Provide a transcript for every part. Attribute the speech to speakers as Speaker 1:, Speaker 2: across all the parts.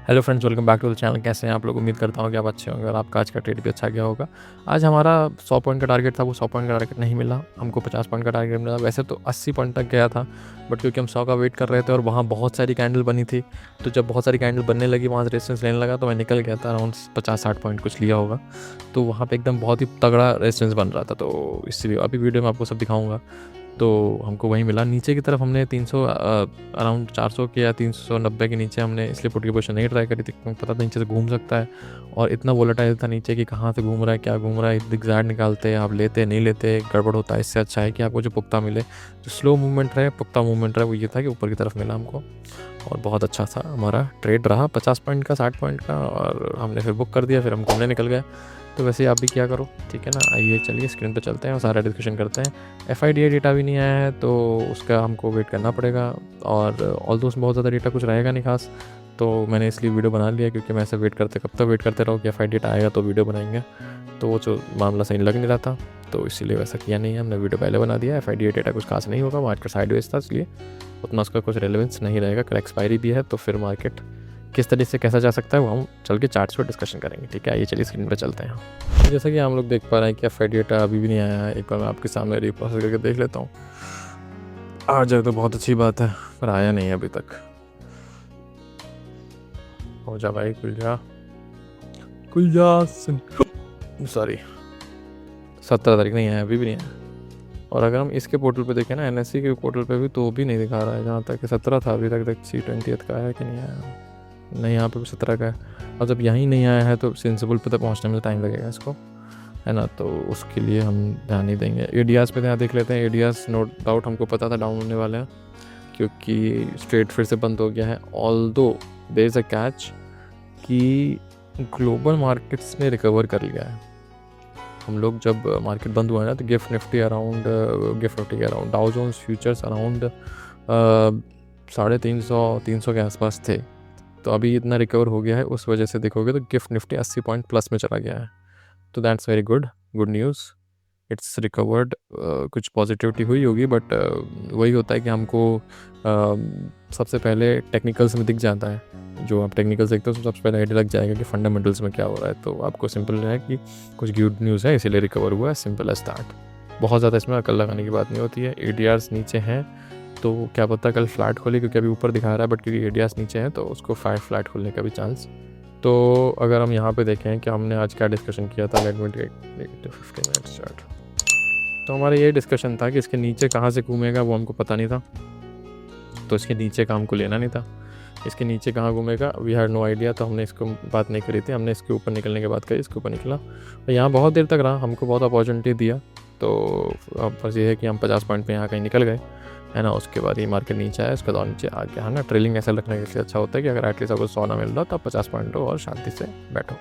Speaker 1: Hello friends, welcome back to the channel. कैसे हैं आप लोग? उम्मीद करता हूँ कि आप अच्छे होंगे और आपका आज का ट्रेड भी अच्छा गया होगा। आज हमारा 100 पॉइंट का टारगेट था, वो 100 पॉइंट का टारगेट नहीं मिला, हमको 50 पॉइंट का टारगेट मिला। वैसे तो 80 पॉइंट तक गया था, बट क्योंकि हम 100 का वेट कर रहे थे और वहाँ बहुत सारी कैंडल बनी थी, तो जब बहुत सारी कैंडल बनने लगी वहाँ से रेजिस्टेंस लेने लगा तो मैं निकल गया था। अराउंड 50-60 पॉइंट कुछ लिया होगा, तो वहाँ पर एकदम बहुत ही तगड़ा रेजिस्टेंस बन रहा था। तो इसलिए अभी वीडियो में आपको सब दिखाऊँगा। तो हमको वहीं मिला नीचे की तरफ। हमने 300 अराउंड 400 के या 390 के नीचे हमने इसलिए पुट की पोजीशन नहीं ट्राई करी थी, क्योंकि पता था नीचे से घूम सकता है और इतना वोलेटाइल था नीचे कि कहाँ से घूम रहा है, क्या घूम रहा है। ज़िगज़ैग निकालते आप लेते नहीं लेते गड़बड़ होता है। इससे अच्छा है कि आपको जो पुख्ता मिले, जो स्लो मूवमेंट रहे, पुख्ता मूवमेंट रहे, वो ये था कि ऊपर की तरफ मिला हमको और बहुत अच्छा सा हमारा ट्रेड रहा 50 पॉइंट का, 60 पॉइंट का। और हमने फिर बुक कर दिया, फिर हम घूमने निकल गए। तो वैसे आप भी क्या करो, ठीक है ना। आइए चलिए स्क्रीन पे चलते हैं और सारा डिस्कशन करते हैं। FIDA डेटा भी नहीं आया है तो उसका हमको वेट करना पड़ेगा, और ऑल दोस्त बहुत ज़्यादा डेटा कुछ रहेगा नहीं खास। तो मैंने इसलिए वीडियो बना लिया, क्योंकि मैं ऐसे वेट करते कब तक वेट करते रहो कि FIDA डेटा आएगा तो वीडियो बनाएंगे, तो वो जो मामला सही लग नहीं रहा था, तो इसीलिए वैसा किया नहीं है। हमने वीडियो पहले बना दिया। FIDA डेटा कुछ खास नहीं होगा, मार्केट साइडवेज था, इसलिए उतना उसका कुछ रेलेवेंस नहीं रहेगा। कल एक्सपायरी भी है, तो फिर मार्केट किस तरीके से कैसा जा सकता है वो हम चल के चार्ट्स पर डिस्कशन करेंगे, ठीक है। आइए चलिए स्क्रीन पर चलते हैं। जैसा कि हम लोग देख पा रहे हैं कि FIDA डेटा अभी भी नहीं आया है। एक बार मैं आपके सामने रीप्रोसेस करके देख लेता हूँ। आ जाए तो बहुत अच्छी बात है, पर आया नहीं है अभी तक। हो जा भाई, खुल जा खुल जा। सॉरी, 17 तारीख नहीं आया, अभी भी नहीं आया। और अगर हम इसके पोर्टल पे देखें ना, NSE के पोर्टल पे भी, तो भी नहीं दिखा रहा है। जहाँ तक 17 था अभी तक C20 का है कि नहीं आया। नहीं, यहाँ पे भी 17 का है। और जब यहीं नहीं आया है तो सेंसिबल पे तक पहुँचने में टाइम लगेगा इसको, है ना। तो उसके लिए हम ध्यान नहीं देंगे। ADRs पे ध्यान देख लेते हैं। ADRs नो डाउट हमको पता था डाउन होने वाले हैं, क्योंकि स्ट्रेट फिर से बंद हो गया है। Although there is a catch कि ग्लोबल मार्केट्स ने रिकवर कर लिया है। हम लोग जब मार्केट बंद हुआ है ना, तो गिफ्ट निफ्टी के around, Dow Jones futures around 350-300 के आसपास थे। तो अभी इतना रिकवर हो गया है, उस वजह से देखोगे तो गिफ्ट निफ्टी 80 पॉइंट प्लस में चला गया है। तो that's very good news. It's recovered. कुछ पॉजिटिविटी हुई होगी, बट वही होता है कि हमको सबसे पहले टेक्निकल्स में दिख जाता है। जो आप टेक्निकल्स देखते हो उसमें सबसे पहले आइडिया लग जाएगा कि फंडामेंटल्स में क्या हो रहा है। तो आपको सिंपल है कि कुछ गुड न्यूज़ है, इसीलिए रिकवर हुआ है, सिंपल एज दैट। बहुत ज़्यादा इसमें अकल लगाने की बात नहीं होती है। ADRs नीचे हैं तो क्या पता कल फ्लैट खोले, क्योंकि अभी ऊपर दिखा रहा है, बट क्योंकि ADRs नीचे हैं तो उसको फ्लैट खोलने का भी चांस। तो अगर हम यहाँ पे देखें कि हमने आज क्या डिस्कशन किया था, let me take 15 minutes start. तो हमारा ये डिस्कशन था कि इसके नीचे कहाँ से घूमेगा वो हमको पता नहीं था, तो इसके नीचे का हमको लेना नहीं था। इसके नीचे कहाँ घूमेगा वी हैड नो आइडिया, तो हमने इसको बात नहीं करी थी। हमने इसके ऊपर निकलने की बात करी, इसके ऊपर निकला और यहाँ बहुत देर तक रहा, हमको बहुत अपॉर्चुनिटी दिया। तो अब बस ये है कि हम 50 पॉइंट पे यहाँ कहीं निकल गए, है ना। उसके बाद ये मार्केट नीचे आया, उसके बाद नीचे आ गया, है ना। ट्रेलिंग ऐसा रखने के लिए अच्छा होता है कि अगर एटलीस्ट आपको 100 ना मिल रहा तो आप 50 पॉइंट हो और शांति से बैठो।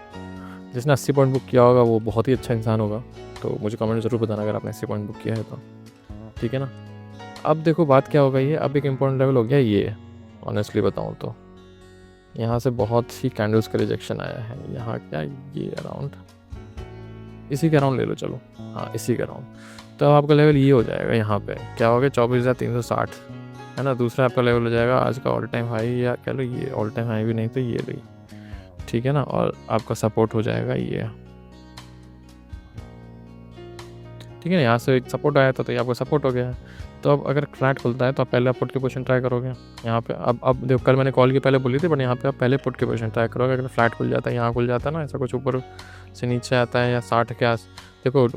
Speaker 1: जिसने 80 पॉइंट बुक किया होगा वो बहुत ही अच्छा इंसान होगा। तो मुझे कमेंट ज़रूर बताना अगर आपने 80 पॉइंट बुक किया है तो, ठीक है ना। अब देखो बात क्या होगा, ये अब एक इम्पोर्टेंट लेवल हो गया ये। ऑनेस्टली बताऊँ तो यहाँ से बहुत ही कैंडल्स का रिजेक्शन आया है। यहाँ क्या ये अराउंड इसी के अराउंड ले लो, चलो हाँ इसी के अराउंड। तो आपका लेवल ये हो जाएगा, यहाँ पे क्या हो गया 24,360, है ना। दूसरा आपका लेवल हो जाएगा आज का ऑल टाइम हाई, या कह लो ये ऑल टाइम हाई भी नहीं तो ये रही, ठीक है ना। और आपका सपोर्ट हो जाएगा ये, ठीक है ना। यहाँ से एक सपोर्ट आया था तो ये आपका सपोर्ट हो गया है। तो अब अगर फ्लैट खुलता है तो आप पहले आप पुट की पोजीशन ट्राई करोगे यहाँ पे। अब देखो कल मैंने कॉल की पहले बोली थी, बट यहाँ पे आप पहले पुट की पोजीशन ट्राई करोगे। अगर फ्लैट खुल जाता है, यहाँ खुल जाता है ना, ऐसा कुछ ऊपर से नीचे आता है या 60 के आस, देखो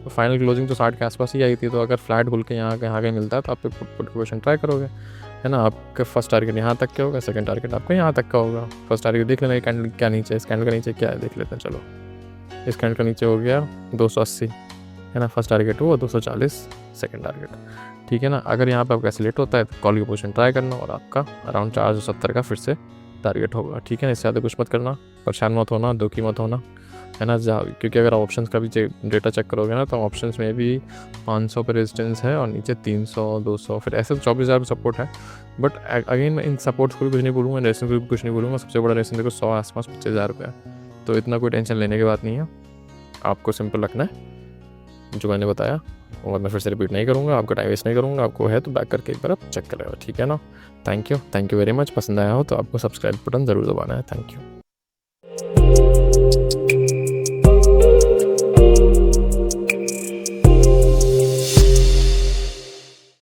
Speaker 1: फाइनल क्लोजिंग तो 60 के आसपास ही आई थी। तो अगर फ्लैट खुल के यहाँ कहीं मिलता है तो आप पुट की पोजीशन ट्राई करोगे, है ना। आपका फर्स्ट टारगेट यहाँ तक क्या होगा, सेकंड टारगेट आपका यहाँ तक का होगा। फर्स्ट टारगेट देख लेना कैंडल क्या नीचे, इस कैंडल का नीचे क्या है देख लेते हैं। चलो इस कैंडल का नीचे हो गया 280, है ना। फर्स्ट टारगेट हुआ 240, सेकंड टारगेट, ठीक है ना। अगर यहाँ पे आपका सिलेक्ट होता है तो कॉल की पोजीशन ट्राई करना और आपका अराउंड 470 का फिर से टारगेट होगा, ठीक है ना। इससे ज़्यादा कुछ मत करना, परेशान मत होना, दुखी मत होना, है ना। क्योंकि अगर ऑप्शंस का भी डेटा चेक करोगे ना, तो ऑप्शंस में भी 500 पर रेजिस्टेंस है और नीचे 300, 200, फिर ऐसे 24,000 सपोर्ट है। बट अगेन मैं इन सपोर्ट्स को भी कुछ नहीं बोलूँगा, रेजिस्टेंस को भी कुछ नहीं बोलूँगा। सबसे बड़ा रेजिस्टेंस देखो 100 आसपास 25,000 रुपये, तो इतना कोई टेंशन लेने की बात नहीं है। आपको सिंपल रखना है जो मैंने बताया, और मैं फिर से रिपीट नहीं करूँगा, आपका टाइम वेस्ट नहीं करूँगा, आपको है तो बैक करके एक बार आप चेक कर लेना, ठीक है ना। Thank you very much. पसंद आया हो तो आपको सब्सक्राइब बटन ज़रूर दबाना है। Thank you.